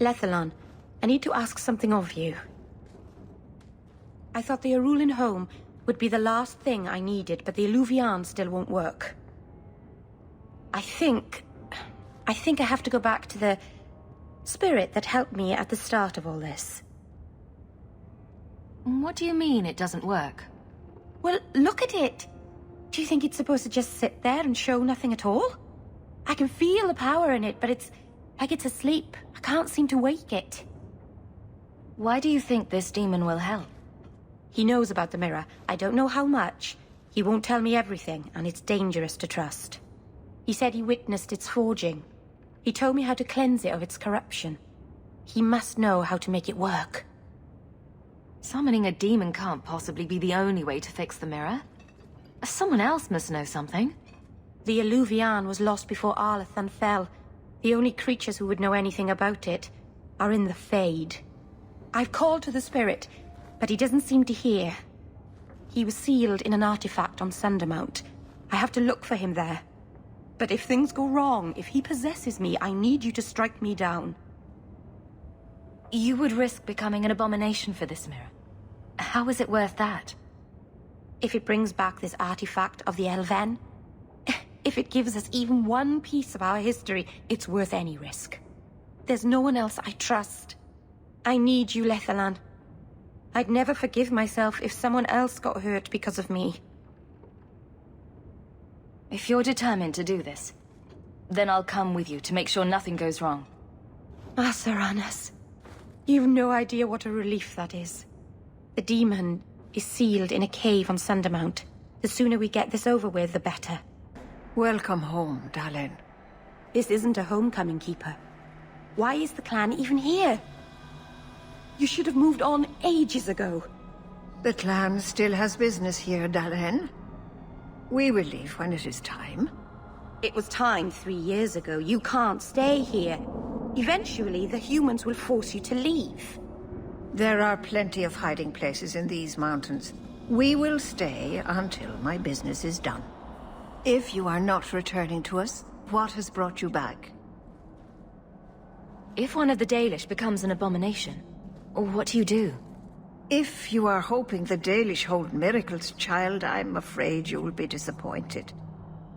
Lethalon, I need to ask something of you. I thought the Arulin home would be the last thing I needed, but the Eluvian still won't work. I think I have to go back to the spirit that helped me at the start of all this. What do you mean it doesn't work? Well, look at it! Do you think it's supposed to just sit there and show nothing at all? I can feel the power in it, but it's like it's asleep. I can't seem to wake it. Why do you think this demon will help? He knows about the mirror. I don't know how much. He won't tell me everything, and it's dangerous to trust. He said he witnessed its forging. He told me how to cleanse it of its corruption. He must know how to make it work. Summoning a demon can't possibly be the only way to fix the mirror. Someone else must know something. The Eluvian was lost before Arlathan fell. The only creatures who would know anything about it are in the Fade. I've called to the spirit, but he doesn't seem to hear. He was sealed in an artifact on Sundermount. I have to look for him there. But if things go wrong, if he possesses me, I need you to strike me down. You would risk becoming an abomination for this mirror. How is it worth that? If it brings back this artifact of the Elven, if it gives us even one piece of our history, it's worth any risk. There's no one else I trust. I need you, Lethalon. I'd never forgive myself if someone else got hurt because of me. If you're determined to do this, then I'll come with you to make sure nothing goes wrong. Asaranas, you've no idea what a relief that is. The demon is sealed in a cave on Sundermount. The sooner we get this over with, the better. Welcome home, Dalen. This isn't a homecoming, Keeper. Why is the clan even here? You should have moved on ages ago. The clan still has business here, Dalen. We will leave when it is time. It was time 3 years ago. You can't stay here. Eventually, the humans will force you to leave. There are plenty of hiding places in these mountains. We will stay until my business is done. If you are not returning to us, what has brought you back? If one of the Dalish becomes an abomination, what do you do? If you are hoping the Dalish hold miracles, child, I'm afraid you will be disappointed.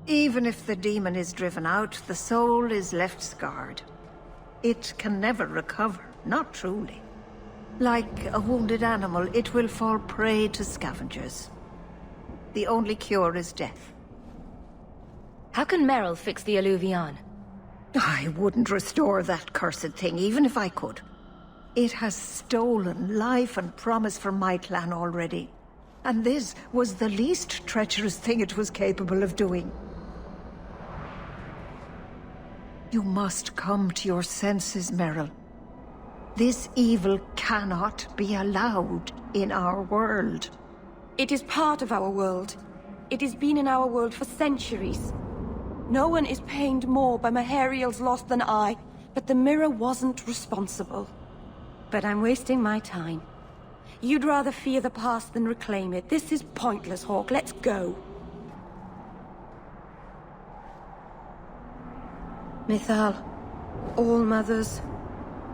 Even if the demon is driven out, the soul is left scarred. It can never recover, not truly. Like a wounded animal, it will fall prey to scavengers. The only cure is death. How can Merrill fix the Eluvian? I wouldn't restore that cursed thing, even if I could. It has stolen life and promise from my clan already. And this was the least treacherous thing it was capable of doing. You must come to your senses, Merrill. This evil cannot be allowed in our world. It is part of our world. It has been in our world for centuries. No one is pained more by Mahariel's loss than I, but the mirror wasn't responsible. But I'm wasting my time. You'd rather fear the past than reclaim it. This is pointless, Hawke. Let's go. Mythal, All-Mothers,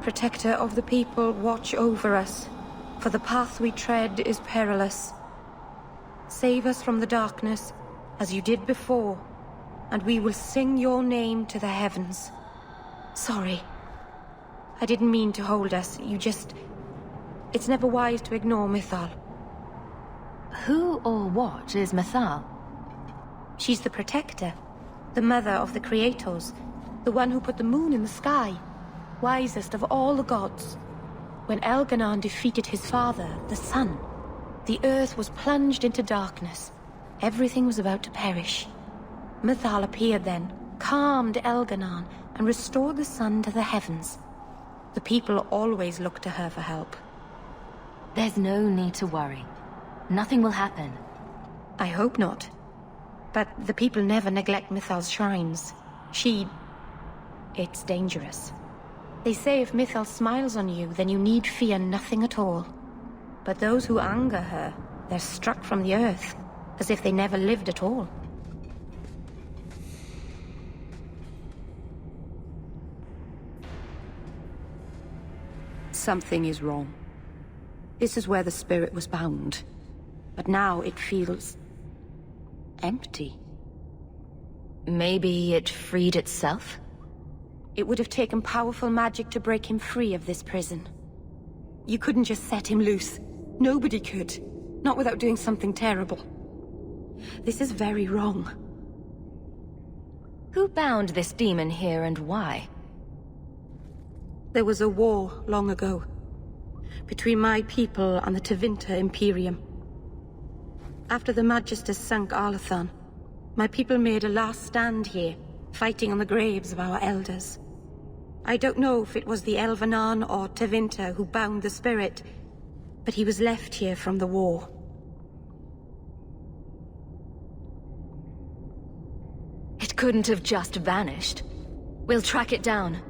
protector of the people, watch over us, for the path we tread is perilous. Save us from the darkness, as you did before, and we will sing your name to the heavens. Sorry. I didn't mean to hold us. It's never wise to ignore Mythal. Who or what is Mythal? She's the protector, the mother of the Creators, the one who put the moon in the sky, wisest of all the gods. When Elganon defeated his father, the sun, the earth was plunged into darkness. Everything was about to perish. Mythal appeared then, calmed Elganon, and restored the sun to the heavens. The people always look to her for help. There's no need to worry. Nothing will happen. I hope not. But the people never neglect Mythal's shrines. It's dangerous. They say if Mythal smiles on you, then you need fear nothing at all. But those who anger her, they're struck from the earth, as if they never lived at all. Something is wrong. This is where the spirit was bound. But now it feels... empty. Maybe it freed itself? It would have taken powerful magic to break him free of this prison. You couldn't just set him loose. Nobody could. Not without doing something terrible. This is very wrong. Who bound this demon here and why? There was a war long ago. Between my people and the Tevinter Imperium. After the Magisters sunk Arlathan, my people made a last stand here, fighting on the graves of our elders. I don't know if it was the Elvenar or Tevinter who bound the spirit, but he was left here from the war. It couldn't have just vanished. We'll track it down.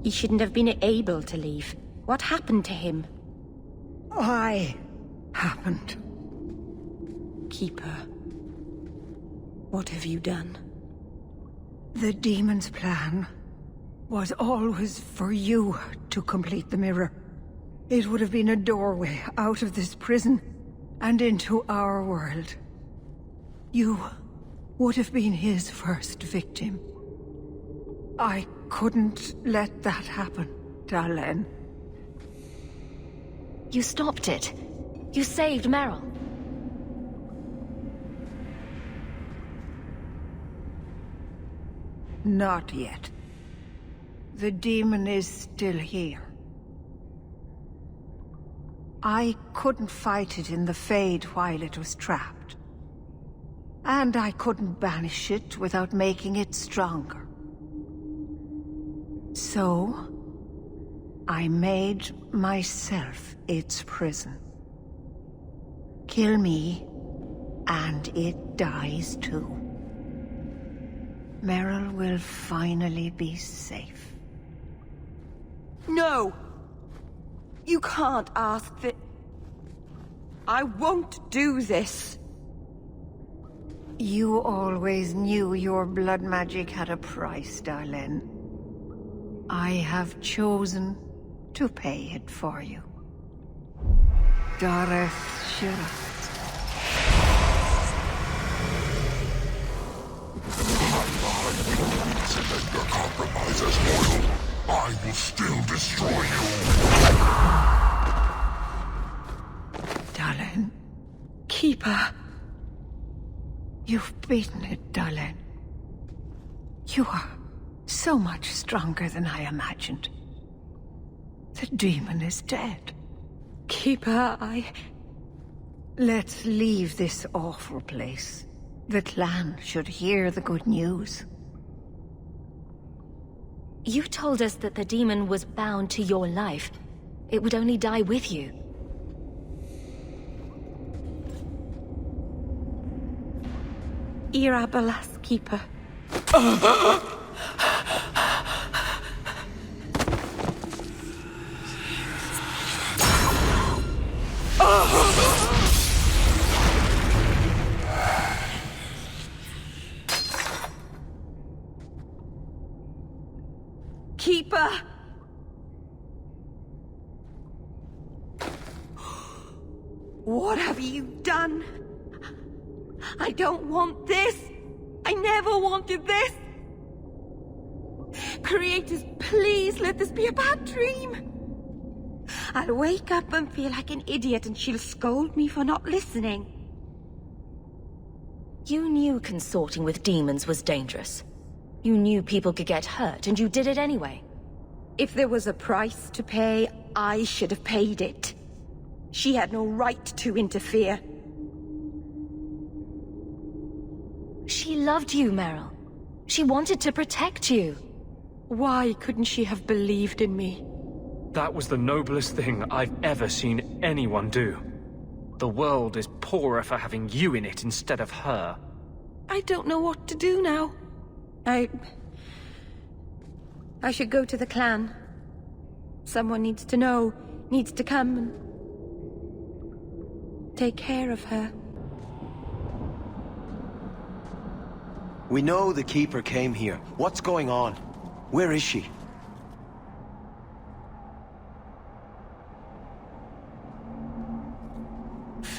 He shouldn't have been able to leave. What happened to him? I happened. Keeper. What have you done? The demon's plan was always for you to complete the mirror. It would have been a doorway out of this prison and into our world. You would have been his first victim. I couldn't let that happen, Dalen. You stopped it. You saved Merrill. Not yet. The demon is still here. I couldn't fight it in the Fade while it was trapped. And I couldn't banish it without making it stronger. So, I made myself its prison. Kill me, and it dies too. Merrill will finally be safe. No! You can't ask that... I won't do this. You always knew your blood magic had a price, Dalen. I have chosen to pay it for you. Dareth Shira. Your compromise as loyal. I will still destroy you. Dalen, Keeper. you've beaten it, Dalen. You are so much stronger than I imagined. The demon is dead. Keeper, Let's leave this awful place. The clan should hear the good news. You told us that the demon was bound to your life. It would only die with you. Irabalas, Keeper. Keeper! What have you done? I don't want this! I never wanted this! Creators, please let this be a bad dream! I'll wake up and feel like an idiot and she'll scold me for not listening. You knew consorting with demons was dangerous. You knew people could get hurt, and you did it anyway. If there was a price to pay, I should have paid it. She had no right to interfere. She loved you, Merrill. She wanted to protect you. Why couldn't she have believed in me? That was the noblest thing I've ever seen anyone do. The world is poorer for having you in it instead of her. I don't know what to do now. I should go to the clan. Someone needs to know, needs to come and take care of her. We know the Keeper came here. What's going on? Where is she?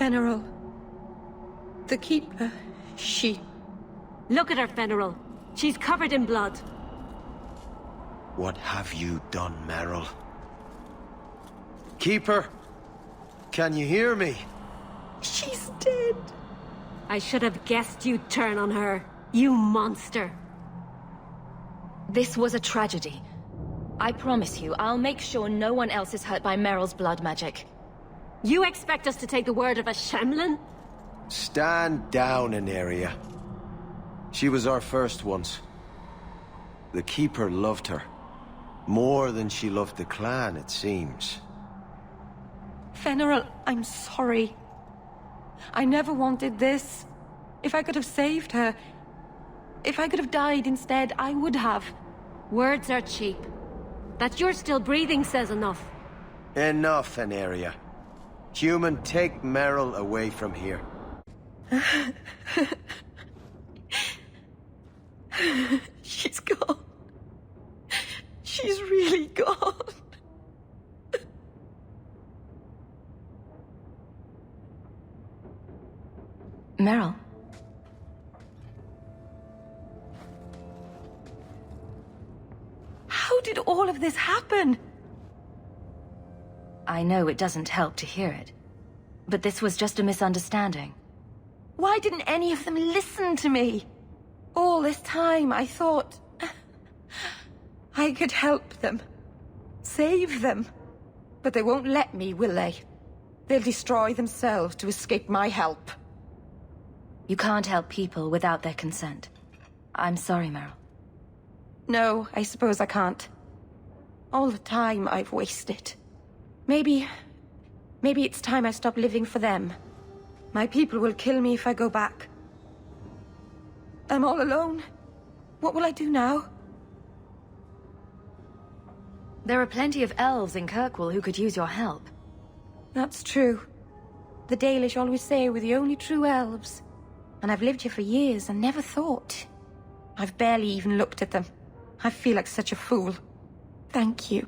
Fenrirol. The Keeper, she... Look at her, Fenrirol. She's covered in blood. What have you done, Merrill? Keeper? Can you hear me? She's dead. I should have guessed you'd turn on her. You monster. This was a tragedy. I promise you, I'll make sure no one else is hurt by Meryl's blood magic. You expect us to take the word of a Shemlin? Stand down, Aneria. She was our first once. The Keeper loved her. More than she loved the clan, it seems. Fenrirol, I'm sorry. I never wanted this. If I could have saved her, if I could have died instead, I would have. Words are cheap. That you're still breathing says enough. Enough, Aneria. Human, take Merrill away from here. She's gone. She's really gone. Meryl? How did all of this happen? I know it doesn't help to hear it, but this was just a misunderstanding. Why didn't any of them listen to me? All this time, I thought... I could help them. Save them. But they won't let me, will they? They'll destroy themselves to escape my help. You can't help people without their consent. I'm sorry, Meryl. No, I suppose I can't. All the time I've wasted. Maybe it's time I stop living for them. My people will kill me if I go back. I'm all alone. What will I do now? There are plenty of elves in Kirkwall who could use your help. That's true. The Dalish always say we're the only true elves. And I've lived here for years and never thought. I've barely even looked at them. I feel like such a fool. Thank you.